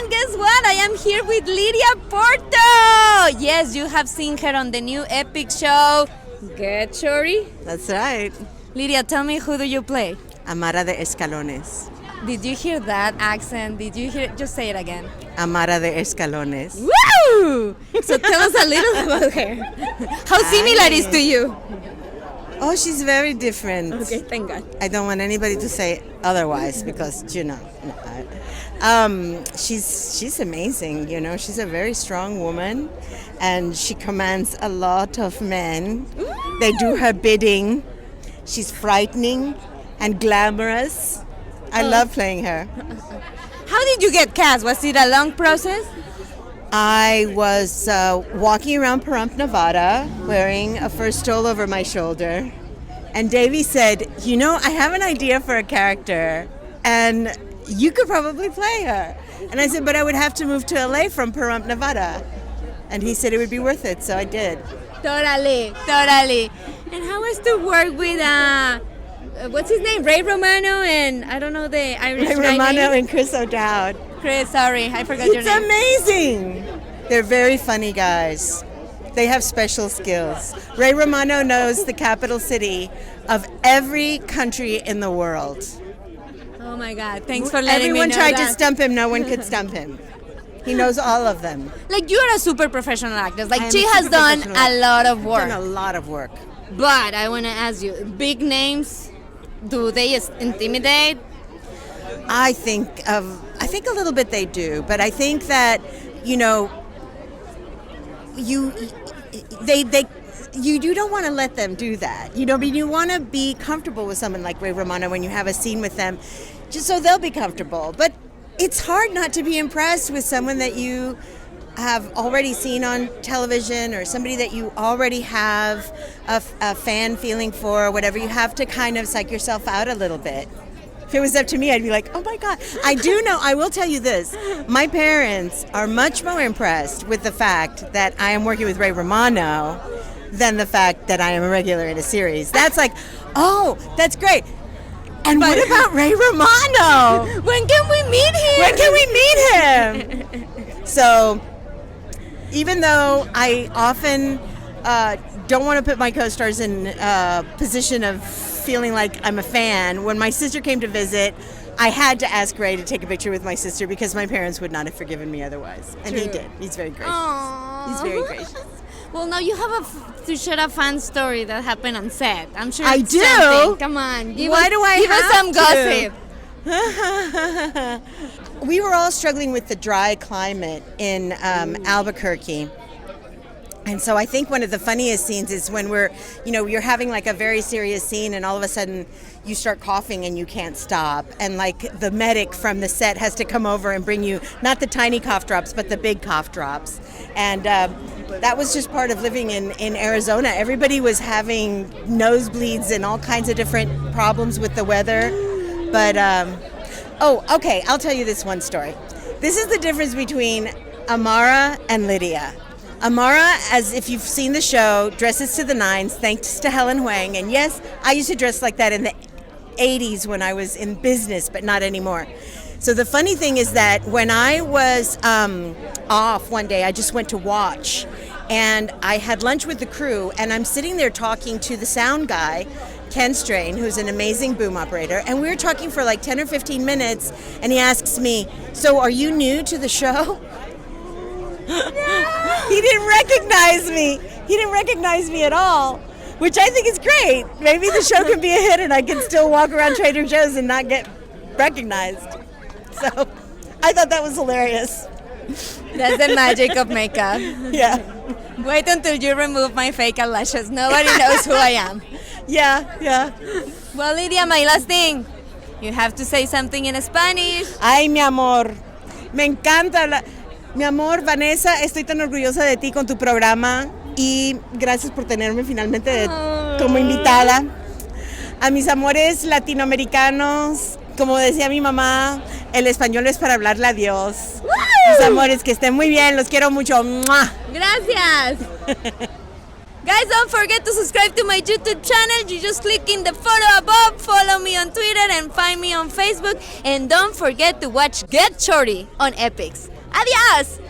everyone, guess what? I am here with Lidia Porto. Yes, you have seen her on the new EPIX show, Get Shorty. That's right. Lidia, tell me, who do you play? Amara De Escalones. Did you hear that accent? Did you hear? Just say it again. Amara De Escalones. Woo! So tell us a little about her. How similar is to you? Oh, she's very different. Okay, thank God. I don't want anybody to say otherwise because, she's amazing, She's a very strong woman and she commands a lot of men. They do her bidding. She's frightening and glamorous. I love playing her. How did you get cast? Was it a long process? I was walking around Pahrump, Nevada, wearing a fur stole over my shoulder. And Davey said, I have an idea for a character, and you could probably play her. And I said, but I would have to move to LA from Pahrump, Nevada. And he said it would be worth it, so I did. Totally. And how was to work with, what's his name? Ray Romano and, I don't know the Irish Ray guy Romano name? and Chris O'Dowd. Chris, sorry, I forgot your name. It's amazing. They're very funny guys. They have special skills. Ray Romano knows the capital city of every country in the world. Oh my God, thanks for letting Everyone me know tried that. to stump him, no one could stump him. He knows all of them. Like, you're a super professional actor. I Like, am she a has super done professional a lot of work. Done a lot of work. But I want to ask you, big names, do they intimidate? I think a little bit they do, but I think that you don't want to let them do that. You want to be comfortable with someone like Ray Romano when you have a scene with them, just so they'll be comfortable. But it's hard not to be impressed with someone that you have already seen on television or somebody that you already have a fan feeling for or whatever. You have to kind of psych yourself out a little bit. If it was up to me, I'd be like, oh my God. I will tell you this. My parents are much more impressed with the fact that I am working with Ray Romano than the fact that I am a regular in a series. That's like, oh, that's great. And what about Ray Romano? When can we meet him? So, even though I often don't want to put my co-stars in a position of feeling like I'm a fan, when my sister came to visit, I had to ask Ray to take a picture with my sister because my parents would not have forgiven me otherwise. And he did. He's very gracious. Aww. He's very gracious. Well, now you have to share a fun story that happened on set. I'm sure I it's do? something. Come on. Give us some gossip. We were all struggling with the dry climate in Albuquerque. And so I think one of the funniest scenes is when you're having like a very serious scene and all of a sudden you start coughing and you can't stop. And like the medic from the set has to come over and bring you not the tiny cough drops, but the big cough drops. And that was just part of living in Arizona. Everybody was having nosebleeds and all kinds of different problems with the weather. But, okay, I'll tell you this one story. This is the difference between Amara and Lidia. Amara, as if you've seen the show, dresses to the nines, thanks to Helen Huang. And yes, I used to dress like that in the 80s when I was in business, but not anymore. So the funny thing is that when I was off one day, I just went to watch. And I had lunch with the crew, and I'm sitting there talking to the sound guy, Ken Strain, who's an amazing boom operator. And we were talking for like 10 or 15 minutes, and he asks me, so are you new to the show? He didn't recognize me. He didn't recognize me at all, which I think is great. Maybe the show can be a hit and I can still walk around Trader Joe's and not get recognized. So I thought that was hilarious. That's the magic of makeup. Yeah. Wait until you remove my fake eyelashes. Nobody knows who I am. Yeah. Well, Lidia, my last thing. You have to say something in Spanish. Ay, mi amor. Me encanta hablar. Mi amor, Vanessa, estoy tan orgullosa de ti con tu programa y gracias por tenerme finalmente como invitada. A mis amores latinoamericanos, como decía mi mamá, el español es para hablarle a Dios. Mis amores, que estén muy bien, los quiero mucho. ¡Mua! Gracias. Guys, don't forget to subscribe to my YouTube channel. You just click in the photo above, follow me on Twitter, and find me on Facebook. And don't forget to watch Get Shorty on EPIX. Adios!